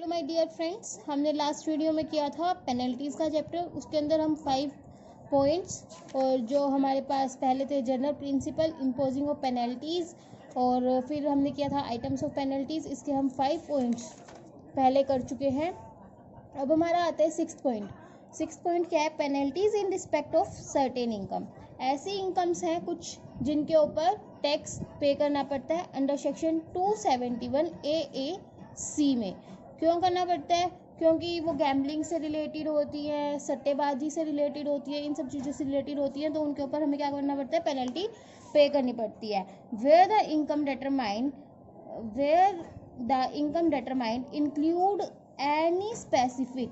My dear friends, हमने last video में किया था पेनल्टीज़ का चैप्टर। उसके अंदर हम 5 पॉइंट्स और जो हमारे पास पहले थे general principle imposing of penalties, और फिर हमने किया था आइटम्स ऑफ पेनल्टीज़। इसके हम 5 पॉइंट्स पहले कर चुके हैं। अब हमारा आता है 6th पॉइंट। 6th पॉइंट क्या है? Penalties in respect of certain income. ऐसी इनकम्स हैं कुछ जिनके ऊपर टैक्स पे करना पड़ता है अंडर सेक्शन 271 AAC में। क्यों करना पड़ता है? क्योंकि वो गैम्बलिंग से रिलेटेड होती है, सट्टेबाजी से रिलेटेड होती है, इन सब चीज़ों से रिलेटेड होती है, तो उनके ऊपर हमें क्या करना पड़ता है? पेनल्टी पे करनी पड़ती है। Where the income determined include any specific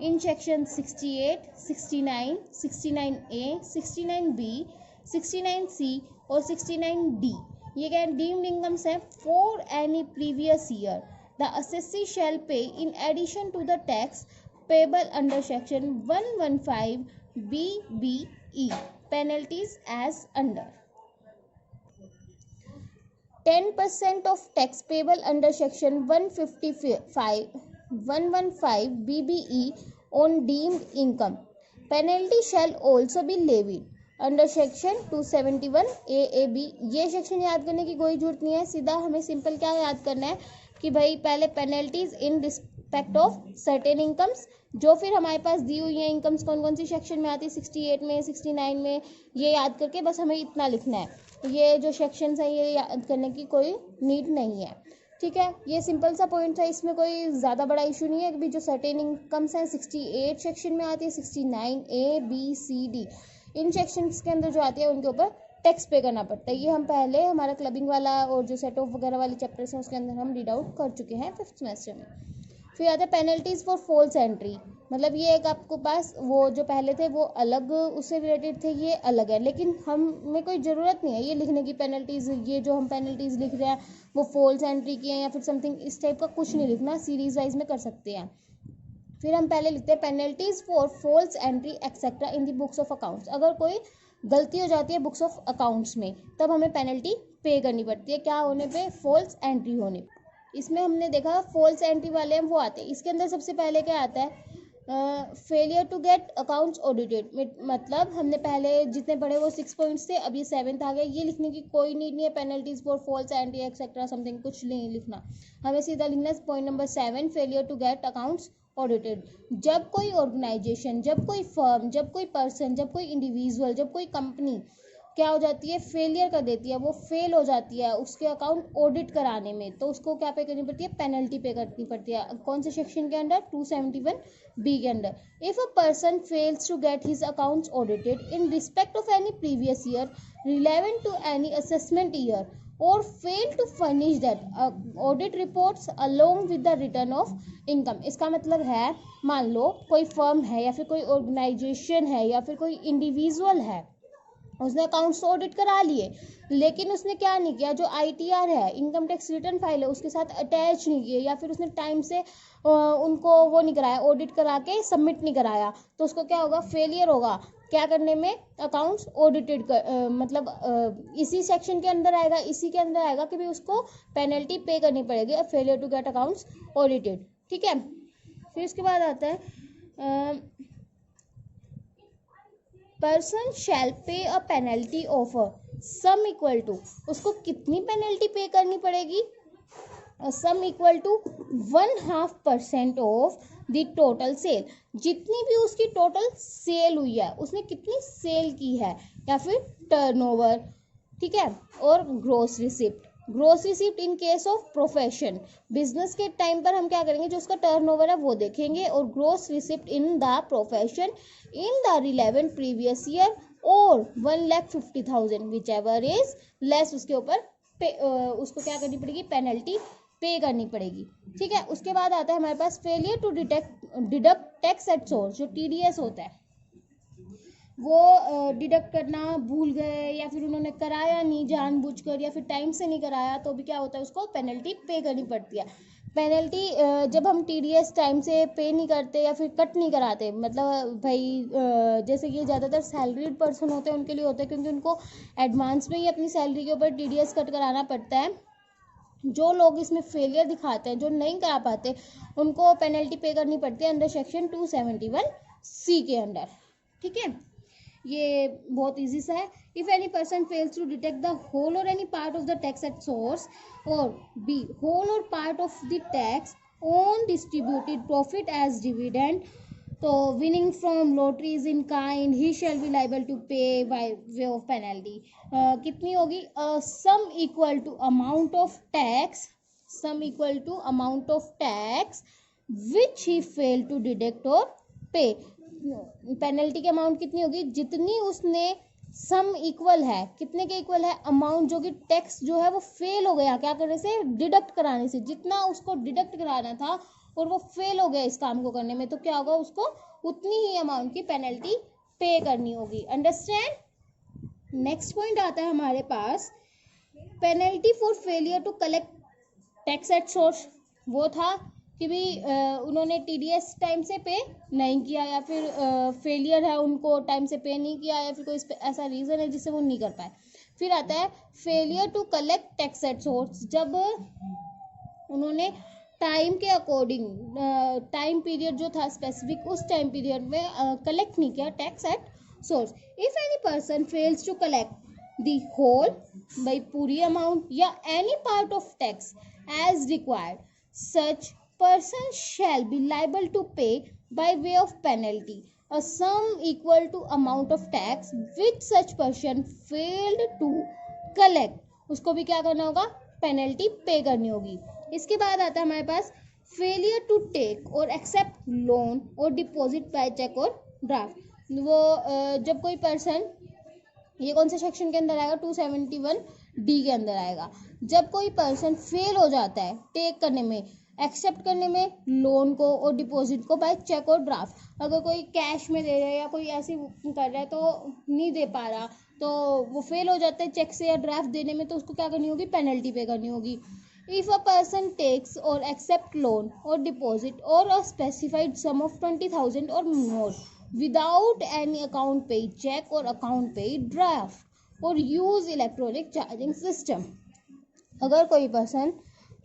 in section 68, 69, 69A, 69B, 69C और 69D। ये क्या डीम्ड इनकम्स है? For any previous year the assessee shall pay in addition to the tax payable under section 115 BBE penalties as under 10% of tax payable under section 115 BBE on deemed income. Penalty shall also be levied under section 271 AAB। ये section याद करने की कोई जरूरत नहीं है, सीधा हमें सिंपल क्या याद करना है कि भाई पहले penalties in respect of certain incomes, जो फिर हमारे पास दी हुई है इनकम्स कौन कौन सी सेक्शन में आती है, 68 में, 69 में, ये याद करके बस हमें इतना लिखना है। ये जो सेक्शंस है ये याद करने की कोई नीड नहीं है, ठीक है। ये सिंपल सा पॉइंट है, इसमें कोई ज़्यादा बड़ा इशू नहीं है कि जो सर्टेन इनकम्स हैं 68 सेक्शन में आती है, 69 ABCD इन सेक्शंस के अंदर जो आती है उनके ऊपर टैक्स पे करना पड़ता है। ये हम पहले हमारा क्लबिंग वाला और जो सेट ऑफ वगैरह वाले चैप्टर्स हैं उसके अंदर हम रीड आउट कर चुके हैं 5th सेमेस्टर में। फिर आता है पेनल्टीज फॉर फॉल्स एंट्री। मतलब ये एक आपको पास वो जो पहले थे वो अलग उससे रिलेटेड थे, ये अलग है, लेकिन हमें कोई ज़रूरत नहीं है ये लिखने की पेनल्टीज़। ये जो हम पेनल्टीज़ लिख रहे हैं वो फॉल्स एंट्री की हैं या फिर समथिंग इस टाइप का कुछ नहीं लिखना, सीरीज वाइज में कर सकते हैं। फिर हम पहले लिखते हैं penalties for false entry etcetera in the books of accounts. अगर कोई गलती हो जाती है बुक्स ऑफ अकाउंट्स में तब हमें पेनल्टी पे करनी पड़ती है। क्या होने पे? फॉल्स एंट्री होने पे। इसमें हमने देखा फॉल्स एंट्री वाले हम वो आते हैं। इसके अंदर सबसे पहले क्या आता है? Failure to get accounts audited. मतलब हमने पहले जितने पढ़े वो 6 पॉइंट्स थे, अब ये 7th आ गया। ये लिखने की कोई नीड नहीं है, penalties for false entry etcetera something कुछ नहीं लिखना, हमें सीधा लिखना है point number 7 failure to get accounts audited. जब कोई ऑर्गेनाइजेशन, जब कोई फर्म, जब कोई पर्सन, जब कोई इंडिविजुअल, जब कोई कंपनी क्या हो जाती है? फेलियर कर देती है, वो फेल हो जाती है उसके अकाउंट ऑडिट कराने में, तो उसको क्या पे करनी पड़ती है? पेनल्टी पे करनी पड़ती है। कौन से सेक्शन के अंडर? 271B के अंदर। If a person fails to get his accounts audited in respect of any previous year relevant to any assessment year और fail to furnish that audit reports along with the return of income। इसका मतलब है मान लो कोई firm है या फिर कोई ऑर्गेनाइजेशन है या फिर कोई इंडिविजुअल है, उसने अकाउंट्स ऑडिट करा लिए, लेकिन उसने क्या नहीं किया? जो ITR है, इनकम टैक्स रिटर्न फाइल है, उसके साथ अटैच नहीं किए, या फिर उसने टाइम से उनको वो नहीं कराया, ऑडिट करा के सबमिट नहीं कराया, तो उसको क्या होगा? फेलियर होगा क्या करने में? अकाउंट्स ऑडिटेड मतलब इसी सेक्शन के अंदर आएगा, इसी के अंदर आएगा कि भाई उसको पेनल्टी पे करनी पड़ेगी failure to get accounts audited, ठीक है। फिर इसके बाद आता है person shall pay a penalty of sum equal to, उसको कितनी पेनल्टी पे करनी पड़ेगी? Sum equal to 1/2% of the total sale. जितनी भी उसकी टोटल सेल हुई है, उसने कितनी सेल की है, या फिर टर्नओवर, ठीक है। और gross receipt in case of profession, business के टाइम पर हम क्या करेंगे? जो उसका टर्नओवर है वो देखेंगे, और gross receipt in the profession in the relevant previous year और 1,50,000 विच एवर इज लेस, उसके ऊपर उसको क्या करनी पड़ेगी? पेनल्टी पे करनी पड़ेगी, ठीक है। उसके बाद आता है हमारे पास failure to deduct tax at source. जो TDS होता है वो डिडक्ट करना भूल गए, या फिर उन्होंने कराया नहीं जानबूझकर, या फिर टाइम से नहीं कराया, तो भी क्या होता है? उसको पेनल्टी पे करनी पड़ती है। पेनल्टी जब हम TDS टाइम से पे नहीं करते या फिर कट नहीं कराते, मतलब भाई जैसे कि ज़्यादातर सैलरीड पर्सन होते हैं उनके लिए होता है, क्योंकि उनको एडवांस में ही अपनी सैलरी के ऊपर TDS कट कराना पड़ता है। जो लोग इसमें फेलियर दिखाते हैं, जो नहीं करा पाते, उनको पेनल्टी पे करनी पड़ती है अंडर सेक्शन 271C के अंडर। ठीक है, ये बहुत इजी सा है। If any person fails to detect the whole और any part of the tax at source, और बी होल और part of the tax on distributed profit as dividend, तो winning from lotteries in kind, he shall be liable to pay by way of penalty. कितनी होगी? Sum equal to amount of tax, sum equal to amount of tax which he fail to deduct और पे। Penalty की amount कितनी होगी? जितनी उसने, sum equal है, कितने के इक्वल है? अमाउंट जो कि टैक्स जो है वो फेल हो गया क्या करने से? डिडक्ट कराने से। जितना उसको डिडक्ट कराना था और वो फेल हो गया इस काम को करने में, तो क्या होगा? उसको उतनी ही अमाउंट की पेनल्टी पे करनी होगी। अंडरस्टैंड? नेक्स्ट पॉइंट आता है हमारे पास, penalty for failure to collect tax at source. वो था कि भाई उन्होंने टीडीएस टाइम से पे नहीं किया, या फिर फेलियर है, उनको टाइम से पे नहीं किया, या फिर कोई ऐसा रीज़न है जिससे वो नहीं कर पाए। फिर आता है failure to collect tax at source, जब उन्होंने टाइम के अकॉर्डिंग, टाइम पीरियड जो था स्पेसिफिक, उस टाइम पीरियड में कलेक्ट नहीं किया tax at source. If any person fails to collect the whole, by पूरी अमाउंट, या any part of tax as required, such person shall be liable to pay by way of penalty a sum equal to amount of tax which such person failed to collect। उसको भी क्या करना होगा? Penalty pay करनी होगी। इसके बाद आता है हमारे पास फेलियर टू टेक और एक्सेप्ट लोन और डिपॉजिट बाय चेक और ड्राफ्ट। वो जब कोई पर्सन, ये कौन से सेक्शन के अंदर आएगा? 271D के अंदर आएगा। जब कोई पर्सन फेल हो जाता है टेक करने में, एक्सेप्ट करने में लोन को और डिपॉजिट को बाय चेक और ड्राफ्ट, अगर कोई कैश में दे रहा है या कोई ऐसे कर रहा है तो नहीं दे पा रहा, तो वो फेल हो जाता है चेक से या ड्राफ्ट देने में, तो उसको क्या करनी होगी? पेनल्टी पे करनी होगी। इफ अ पर्सन टेक्स और एक्सेप्ट लोन और डिपॉजिट और अ स्पेसिफाइड सम ऑफ 20,000 और more without any account paid cheque और अकाउंट पेड ड्राफ्ट और यूज इलेक्ट्रॉनिक चार्जिंग सिस्टम। अगर कोई पर्सन,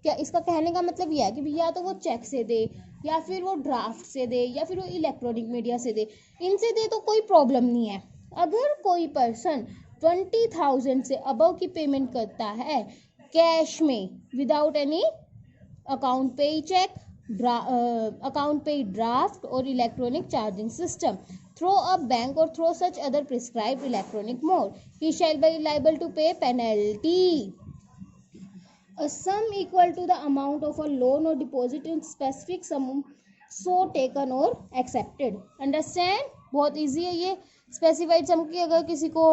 क्या इसका कहने का मतलब यह है कि या तो वो चेक से दे, या फिर वो ड्राफ्ट से दे, या फिर वो इलेक्ट्रॉनिक मीडिया से दे, इनसे दे तो कोई प्रॉब्लम नहीं है। अगर कोई पर्सन 20,000 से अबव की पेमेंट करता है कैश में, without any account pay cheque, account pay draft और electronic charging system, through a bank और through such other prescribed electronic mode, he shall be liable to pay penalty a sum equal to the amount of a loan or deposit in specific sum so taken or accepted। Understand? बहुत easy है ये। Specified सम की अगर किसी को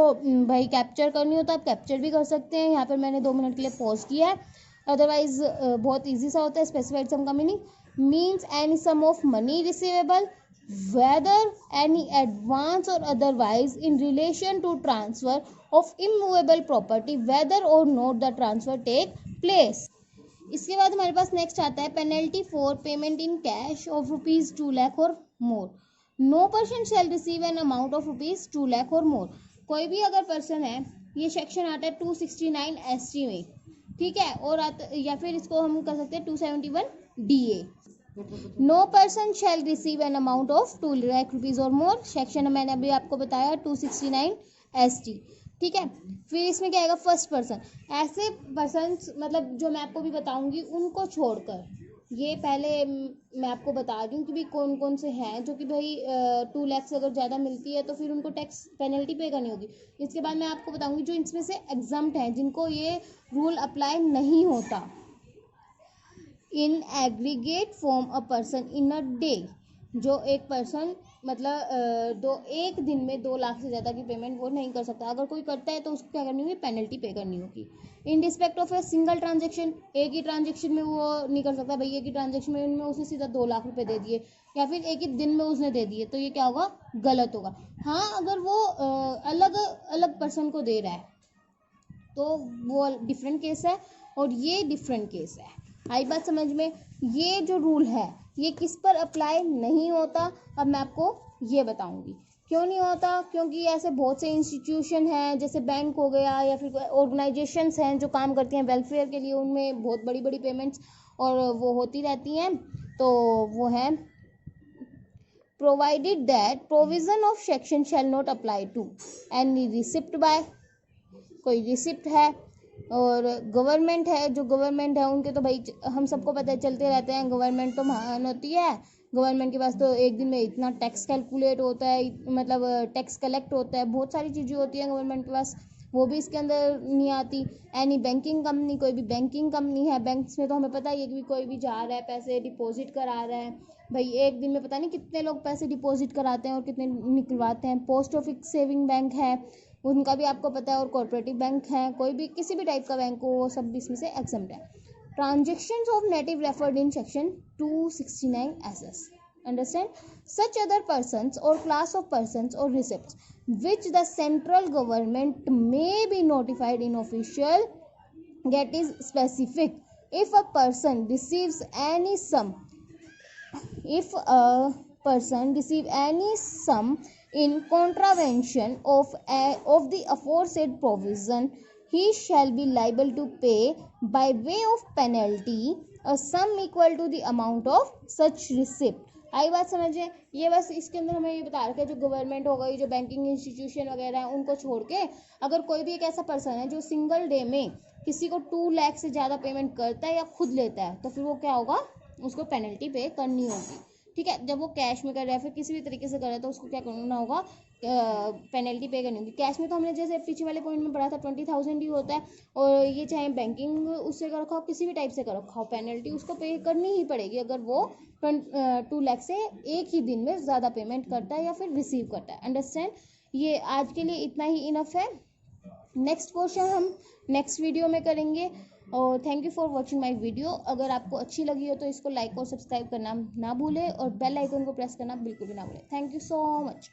भाई capture करनी हो तो आप कैप्चर भी कर सकते हैं। यहाँ पर मैंने 2 मिनट के लिए पॉज किया है, अदरवाइज बहुत इजी सा होता है। स्पेसिफाइड सम का meaning means any sum of money receivable whether any advance और otherwise in relation to transfer of immovable property whether और not the transfer take place. इसके बाद हमारे पास नेक्स्ट आता है penalty for payment in cash of ₹2 lakh और more. No person shall receive an amount of ₹2 lakh और मोर। कोई भी अगर पर्सन है, ये सेक्शन आता है 269ST में, ठीक है, और या फिर इसको हम कर सकते हैं 271DA। No person shall receive an amount of ₹2 lakh और मोर, सेक्शन मैंने अभी आपको बताया 269ST, ठीक है। फिर इसमें क्या आएगा? फर्स्ट पर्सन, ऐसे पर्सन मतलब जो मैं आपको भी बताऊंगी उनको छोड़कर, ये पहले मैं आपको बता दूं कि भाई कौन कौन से हैं जो कि भाई 2 लाख से अगर ज़्यादा मिलती है तो फिर उनको टैक्स पेनल्टी पे करनी होगी। इसके बाद मैं आपको बताऊंगी जो इसमें से एग्जम्प्ट हैं, जिनको ये रूल अप्लाई नहीं होता। In aggregate form a person in a day, जो एक पर्सन मतलब एक दिन में 2 लाख से ज़्यादा की पेमेंट वो नहीं कर सकता। अगर कोई करता है तो उसको क्या करनी होगी? पेनल्टी पे करनी होगी। इन respect of a single transaction, एक ही ट्रांजेक्शन में वो नहीं कर सकता। भाई एक ही ट्रांजेक्शन में उसने सीधा 2 लाख रुपए दे दिए, या फिर एक ही दिन में उसने दे दिए, तो ये क्या होगा? गलत होगा। हाँ, अगर वो अलग अलग पर्सन को दे रहा है तो वो डिफरेंट केस है, और ये डिफरेंट केस है। आई बात समझ में? ये जो रूल है ये किस पर अप्लाई नहीं होता, अब मैं आपको ये बताऊंगी। क्यों नहीं होता? क्योंकि ऐसे बहुत से इंस्टीट्यूशन हैं, जैसे बैंक हो गया या फिर ऑर्गेनाइजेशंस हैं जो काम करती हैं वेलफेयर के लिए, उनमें बहुत बड़ी बड़ी पेमेंट्स और वो होती रहती हैं। तो वो है provided that provision of section shall not apply to any receipt by, कोई रिसिप्ट है और गवर्नमेंट है, जो गवर्नमेंट है उनके तो भाई हम सबको पता है चलते रहते हैं, गवर्नमेंट तो महान होती है, गवर्नमेंट के पास तो एक दिन में इतना टैक्स कैलकुलेट होता है, मतलब टैक्स कलेक्ट होता है, बहुत सारी चीज़ें होती हैं गवर्नमेंट के पास, वो भी इसके अंदर नहीं आती। एनी बैंकिंग कंपनी, कोई भी बैंकिंग कंपनी है, बैंक्स में तो हमें पता ही है कि कोई भी जा रहा है पैसे डिपॉजिट करा रहा है, भाई एक दिन में पता नहीं कितने लोग पैसे डिपॉजिट कराते हैं और कितने निकलवाते हैं। पोस्ट ऑफिस सेविंग बैंक है, उनका भी आपको पता है, और कोऑपरेटिव बैंक है, कोई भी किसी भी टाइप का बैंक हो वो सब भी इसमें से एग्जम्प्ट है। Transactions of native referred in section 269 SS. Understand? Such other persons or class of persons or receipts which the central government may be notified in official get is specific. If a person receives any sum, if a person receive any sum in contravention of the aforesaid provision, he shall be liable to pay by way of penalty a sum equal to the amount of such receipt. आई बात समझे? ये बस इसके अंदर हमें ये बता रखा है, जो गवर्नमेंट हो गई, जो बैंकिंग इंस्टीट्यूशन वगैरह है, उनको छोड़ के अगर कोई भी एक ऐसा पर्सन है जो सिंगल डे में किसी को 2 लाख से ज़्यादा पेमेंट करता है या खुद लेता है, तो फिर वो क्या होगा, उसको पेनल्टी पे करनी होगी। ठीक है, जब वो कैश में कर रहा है फिर किसी भी तरीके से कर रहा है तो उसको क्या करना होगा, पेनल्टी पे करनी होगी। कैश में तो हमने जैसे पीछे वाले पॉइंट में पढ़ा था 20,000 ही होता है, और ये चाहे बैंकिंग उससे कर रखा हो, किसी भी टाइप से कर रखा हो, पेनल्टी उसको पे करनी ही पड़ेगी अगर वो 2 लाख से एक ही दिन में ज़्यादा पेमेंट करता है या फिर रिसीव करता है। अंडरस्टैंड? ये आज के लिए इतना ही इनफ है। नेक्स्ट क्वेश्चन हम नेक्स्ट वीडियो में करेंगे। और thank you for watching my video. अगर आपको अच्छी लगी हो तो इसको लाइक और सब्सक्राइब करना ना भूलें और बेल आइकन को प्रेस करना बिल्कुल भी ना भूलें। Thank you so much.